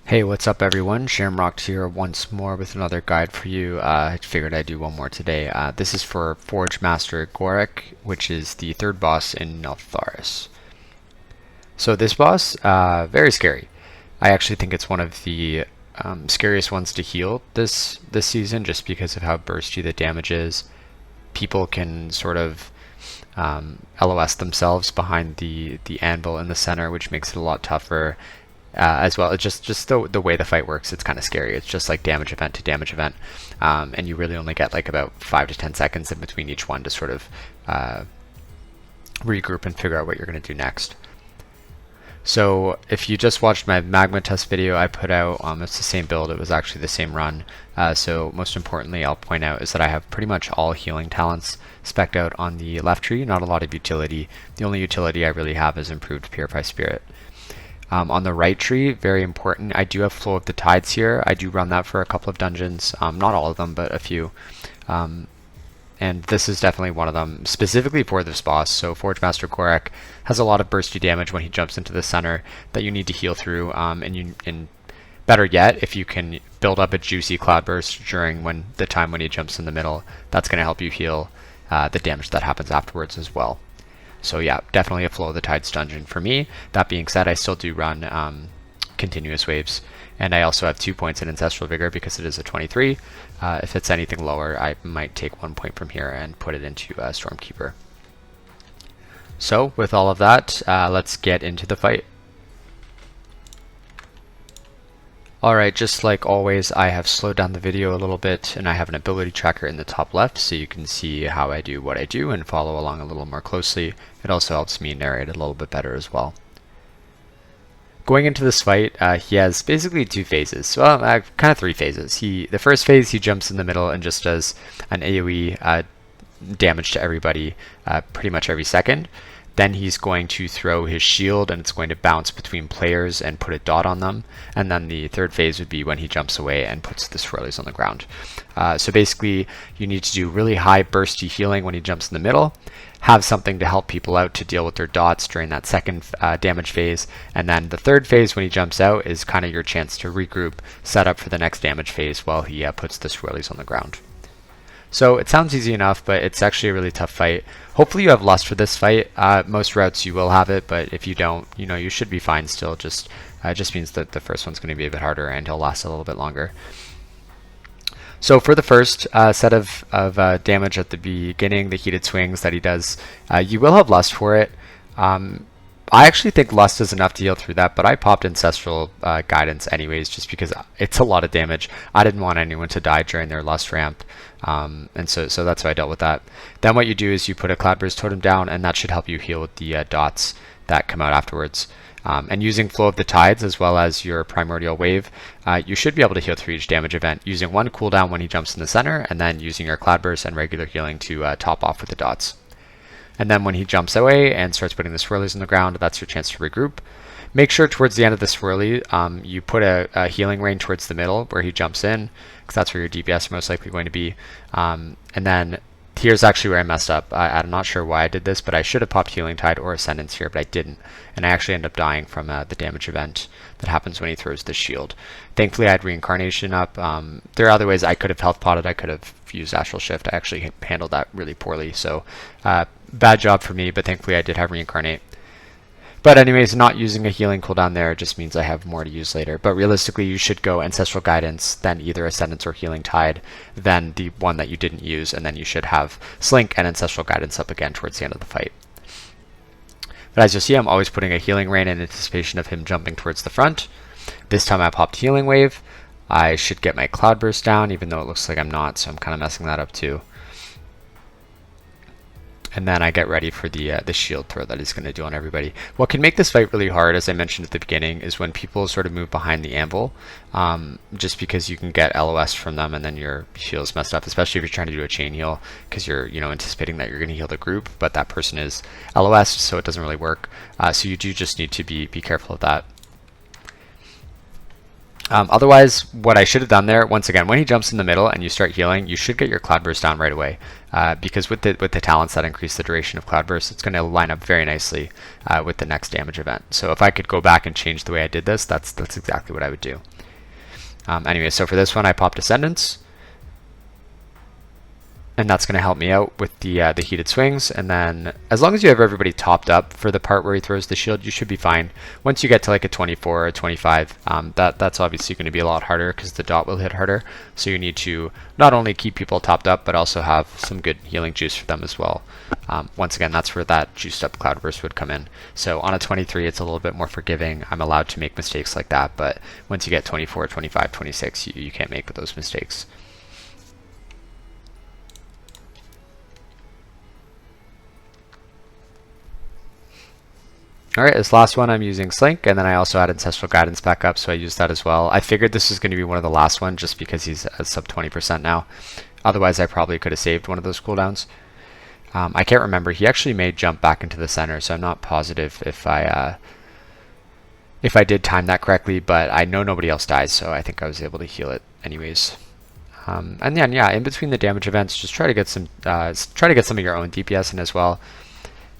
Hey, what's up everyone? Shamrocked here once more with another guide for you. I figured I'd do one more today. This is for Forgemaster Gorek, which is the third boss in Neltharus. So this boss, very scary. I actually think it's one of the scariest ones to heal this season, just because of how bursty the damage is. People can sort of LOS themselves behind the anvil in the center, which makes it a lot tougher. As well, it's just the way the fight works. It's kind of scary. It's just like damage event to damage event, and you really only get like about 5 to 10 seconds in between each one to sort of regroup and figure out what you're going to do next. So if you just watched my magma test video I put out, it's the same build. It was actually the same run. So most importantly, I'll point out is that I have pretty much all healing talents spec'd out on the left tree. Not a lot of utility. The only utility I really have is improved Purify Spirit. On the right tree, very important, I do have Flow of the Tides here. I do run that for a couple of dungeons, not all of them, but a few. And this is definitely one of them, specifically for this boss. So Forgemaster Gorek has a lot of bursty damage when he jumps into the center that you need to heal through, and better yet, if you can build up a juicy cloudburst during the time when he jumps in the middle, that's going to help you heal the damage that happens afterwards as well. So yeah, definitely a Flow of the Tides dungeon for me. That being said, I still do run continuous waves, and I also have 2 points in Ancestral Vigor because it is a 23. If it's anything lower, I might take 1 point from here and put it into Stormkeeper. So with all of that, let's get into the fight. Alright, just like always, I have slowed down the video a little bit, and I have an ability tracker in the top left so you can see how I do what I do and follow along a little more closely. It also helps me narrate a little bit better as well. Going into this fight, he has basically 2 phases, well, kind of 3 phases. The first phase, he jumps in the middle and just does an AoE damage to everybody pretty much every second. Then he's going to throw his shield and it's going to bounce between players and put a dot on them. And then the third phase would be when he jumps away and puts the swirlies on the ground. So basically you need to do really high bursty healing when he jumps in the middle, have something to help people out to deal with their dots during that second damage phase, and then the third phase when he jumps out is kind of your chance to regroup, set up for the next damage phase while he puts the swirlies on the ground. So it sounds easy enough, but it's actually a really tough fight. Hopefully you have lust for this fight. Most routes you will have it, but if you don't, you should be fine still. Just means that the first one's going to be a bit harder and he'll last a little bit longer. So for the first set of damage at the beginning, the heated swings that he does, you will have lust for it. I actually think lust is enough to heal through that, but I popped ancestral guidance anyways, just because it's a lot of damage. I didn't want anyone to die during their lust ramp, and so that's why I dealt with that. Then what you do is you put a cloudburst totem down, and that should help you heal with the dots that come out afterwards. And using Flow of the Tides as well as your primordial wave, you should be able to heal through each damage event using 1 cooldown when he jumps in the center, and then using your cloudburst and regular healing to top off with the dots. And then when he jumps away and starts putting the swirlies on the ground, that's your chance to regroup. Make sure towards the end of the swirly, you put a healing rain towards the middle where he jumps in, because that's where your DPS is most likely going to be. And then here's actually where I messed up. I'm not sure why I did this, but I should have popped Healing Tide or Ascendance here, but I didn't. And I actually ended up dying from the damage event that happens when he throws the shield. Thankfully, I had Reincarnation up. There are other ways I could have health potted. I could have used Astral Shift. I actually handled that really poorly, so bad job for me, but thankfully I did have Reincarnate. But anyways, not using a healing cooldown there just means I have more to use later. But realistically, you should go Ancestral Guidance, then either Ascendance or Healing Tide, then the one that you didn't use, and then you should have Slink and Ancestral Guidance up again towards the end of the fight. But as you'll see, I'm always putting a Healing Rain in anticipation of him jumping towards the front. This time I popped Healing Wave. I should get my Cloudburst down, even though it looks like I'm not, so I'm kind of messing that up too. And then I get ready for the shield throw that he's going to do on everybody. What can make this fight really hard, as I mentioned at the beginning, is when people sort of move behind the anvil, just because you can get LOS from them and then your heal's messed up, especially if you're trying to do a chain heal, because you're anticipating that you're going to heal the group, but that person is LOS, so it doesn't really work. So you do just need to be careful of that. Otherwise, what I should have done there, once again, when he jumps in the middle and you start healing, you should get your Cloudburst down right away, because with the talents that increase the duration of Cloudburst, it's going to line up very nicely with the next damage event. So if I could go back and change the way I did this, that's exactly what I would do. Anyway, so for this one I popped Ascendance, and that's going to help me out with the heated swings. And then as long as you have everybody topped up for the part where he throws the shield, you should be fine. Once you get to like a 24 or 25, that's obviously going to be a lot harder because the dot will hit harder. So you need to not only keep people topped up, but also have some good healing juice for them as well. Once again, that's where that juiced up Cloudburst would come in. So on a 23, it's a little bit more forgiving. I'm allowed to make mistakes like that, but once you get 24, 25, 26, you can't make those mistakes. Alright, this last one I'm using Slink, and then I also had Ancestral Guidance back up, so I used that as well. I figured this was going to be one of the last ones just because he's at sub 20% now. Otherwise, I probably could have saved one of those cooldowns. I can't remember. He actually may jump back into the center, so I'm not positive if I did time that correctly, but I know nobody else dies, so I think I was able to heal it anyways. And then, yeah, in between the damage events, just try to get some of your own DPS in as well.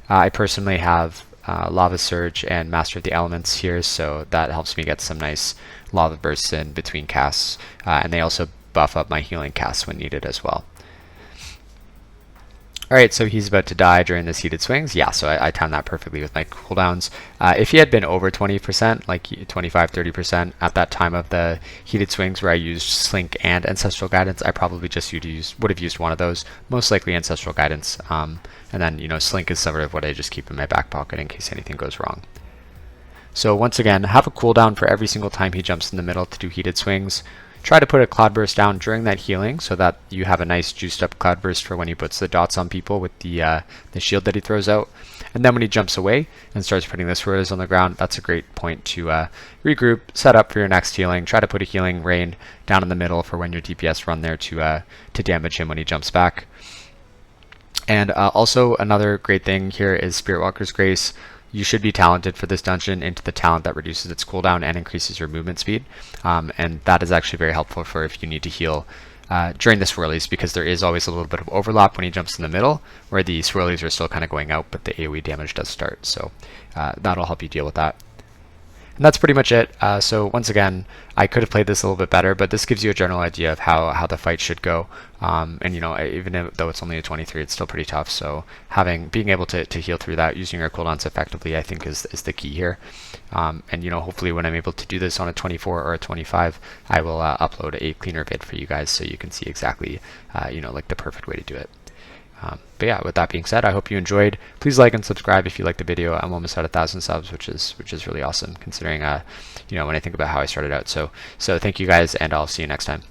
I personally have Lava Surge and Master of the Elements here, so that helps me get some nice lava bursts in between casts, and they also buff up my healing casts when needed as well. Alright, so he's about to die during this heated swings. Yeah, so I timed that perfectly with my cooldowns. If he had been over 20%, like 25-30% at that time of the heated swings where I used Slink and Ancestral Guidance, I probably just would have used one of those, most likely Ancestral Guidance. And then, you know, Slink is sort of what I just keep in my back pocket in case anything goes wrong. So once again, have a cooldown for every single time he jumps in the middle to do heated swings. Try to put a Cloudburst down during that healing so that you have a nice juiced up Cloudburst for when he puts the dots on people with the shield that he throws out. And then when he jumps away and starts putting the swirlies on the ground, that's a great point to regroup, set up for your next healing. Try to put a healing rain down in the middle for when your DPS run there to damage him when he jumps back. And also another great thing here is Spirit Walker's Grace. You should be talented for this dungeon into the talent that reduces its cooldown and increases your movement speed. And that is actually very helpful for if you need to heal during the swirlies, because there is always a little bit of overlap when he jumps in the middle, where the swirlies are still kind of going out, but the AoE damage does start. So that'll help you deal with that. And that's pretty much it. So once again, I could have played this a little bit better, but this gives you a general idea of how the fight should go. And you know, even though it's only a 23, it's still pretty tough. So being able to heal through that, using your cooldowns effectively, I think is the key here. And you know, hopefully when I'm able to do this on a 24 or a 25, I will upload a cleaner vid for you guys so you can see exactly, you know, like the perfect way to do it. But yeah, with that being said, I hope you enjoyed. Please like and subscribe if you liked the video. I'm almost at 1,000 subs, which is really awesome considering, you know, when I think about how I started out. So thank you guys, and I'll see you next time.